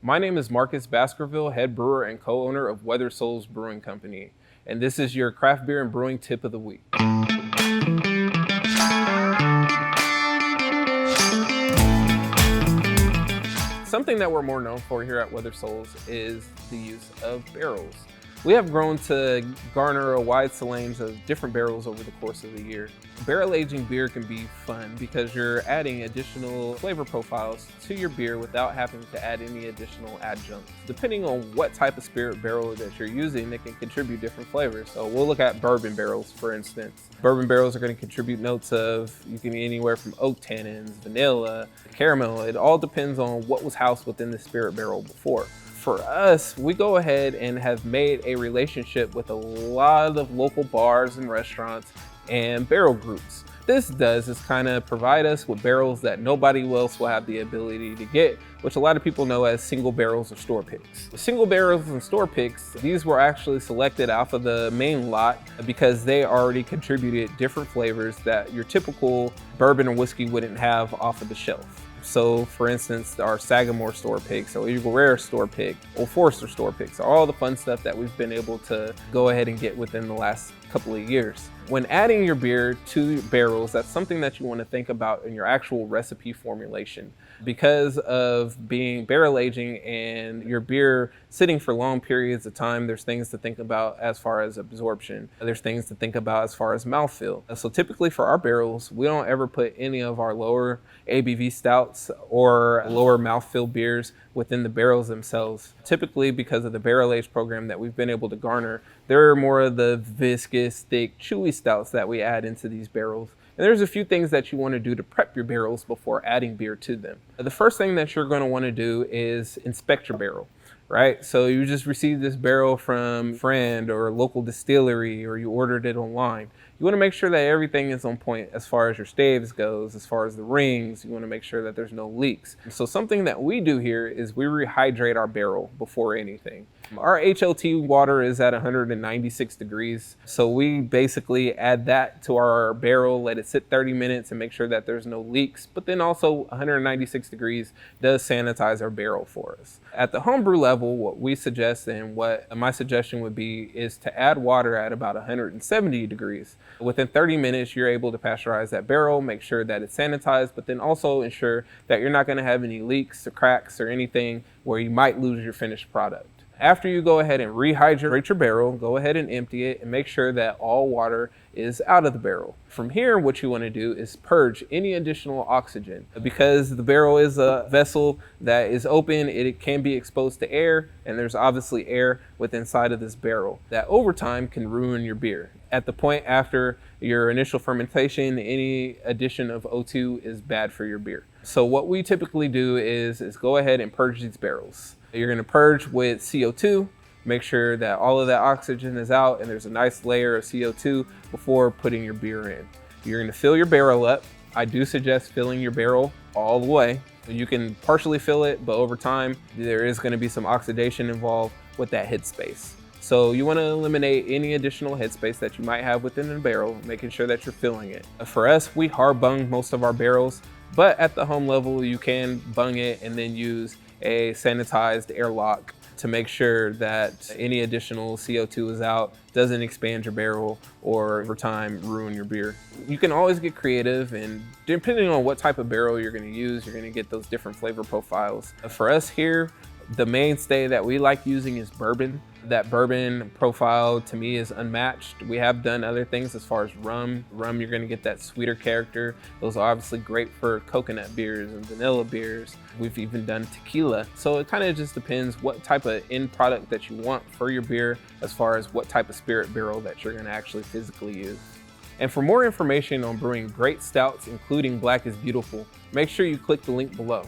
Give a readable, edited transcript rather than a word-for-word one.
My name is Marcus Baskerville, head brewer and co-owner of Weather Souls Brewing Company, and this is your craft beer and brewing tip of the week. Something that we're more known for here at Weather Souls is the use of barrels. We have grown to garner a wide selection of different barrels over the course of the year. Barrel aging beer can be fun because you're adding additional flavor profiles to your beer without having to add any additional adjuncts. Depending on what type of spirit barrel that you're using, it can contribute different flavors. So we'll look at bourbon barrels, for instance. Bourbon barrels are going to contribute notes of, you can be anywhere from oak tannins, vanilla, caramel. It all depends on what was housed within the spirit barrel before. For us, we go ahead and have made a relationship with a lot of local bars and restaurants and barrel groups. This does is kind of provide us with barrels that nobody else will have the ability to get, which a lot of people know as single barrels or store picks. The single barrels and store picks, these were actually selected off of the main lot because they already contributed different flavors that your typical bourbon or whiskey wouldn't have off of the shelf. So for instance, our Sagamore store picks, or Eagle Rare store pick, Old Forester store picks, all the fun stuff that we've been able to go ahead and get within the last couple of years. When adding your beer to barrels, that's something that you want to think about in your actual recipe formulation. Because of being barrel aging and your beer sitting for long periods of time, there's things to think about as far as absorption. There's things to think about as far as mouthfeel. So typically for our barrels, we don't ever put any of our lower ABV stouts or lower mouthfeel beers within the barrels themselves. Typically, because of the barrel age program that we've been able to garner, there are more of the viscous, thick, chewy stouts that we add into these barrels. And there's a few things that you want to do to prep your barrels before adding beer to them. The first thing that you're going to want to do is inspect your barrel, right? So you just received this barrel from a friend or a local distillery, or you ordered it online. You want to make sure that everything is on point as far as your staves goes, as far as the rings. You want to make sure that there's no leaks. So something that we do here is we rehydrate our barrel before anything. Our HLT water is at 196 degrees. So we basically add that to our barrel, let it sit 30 minutes and make sure that there's no leaks. But then also 196 degrees does sanitize our barrel for us. At the homebrew level, what we suggest and what my suggestion would be is to add water at about 170 degrees. Within 30 minutes, you're able to pasteurize that barrel, make sure that it's sanitized, but then also ensure that you're not going to have any leaks or cracks or anything where you might lose your finished product. After you go ahead and rehydrate your barrel, go ahead and empty it and make sure that all water is out of the barrel. From here, what you want to do is purge any additional oxygen. Because the barrel is a vessel that is open, it can be exposed to air, and there's obviously air within inside of this barrel that over time can ruin your beer. At the point after your initial fermentation, any addition of O2 is bad for your beer. So what we typically do is go ahead and purge these barrels. You're going to purge with CO2, make sure that all of that oxygen is out and there's a nice layer of CO2 before putting your beer in. You're going to fill your barrel up. I do suggest filling your barrel all the way. You can partially fill it, but over time, there is going to be some oxidation involved with that headspace. So you want to eliminate any additional headspace that you might have within the barrel, making sure that you're filling it. For us, we hard bung most of our barrels, but at the home level, you can bung it and then use a sanitized airlock to make sure that any additional CO2 is out, doesn't expand your barrel, or over time ruin your beer. You can always get creative, and depending on what type of barrel you're going to use, you're going to get those different flavor profiles. For us here, the mainstay that we like using is bourbon. That bourbon profile to me is unmatched. We have done other things as far as rum. Rum, you're gonna get that sweeter character. Those are obviously great for coconut beers and vanilla beers. We've even done tequila. So it kind of just depends what type of end product that you want for your beer as far as what type of spirit barrel that you're gonna actually physically use. And for more information on brewing great stouts, including Black is Beautiful, make sure you click the link below.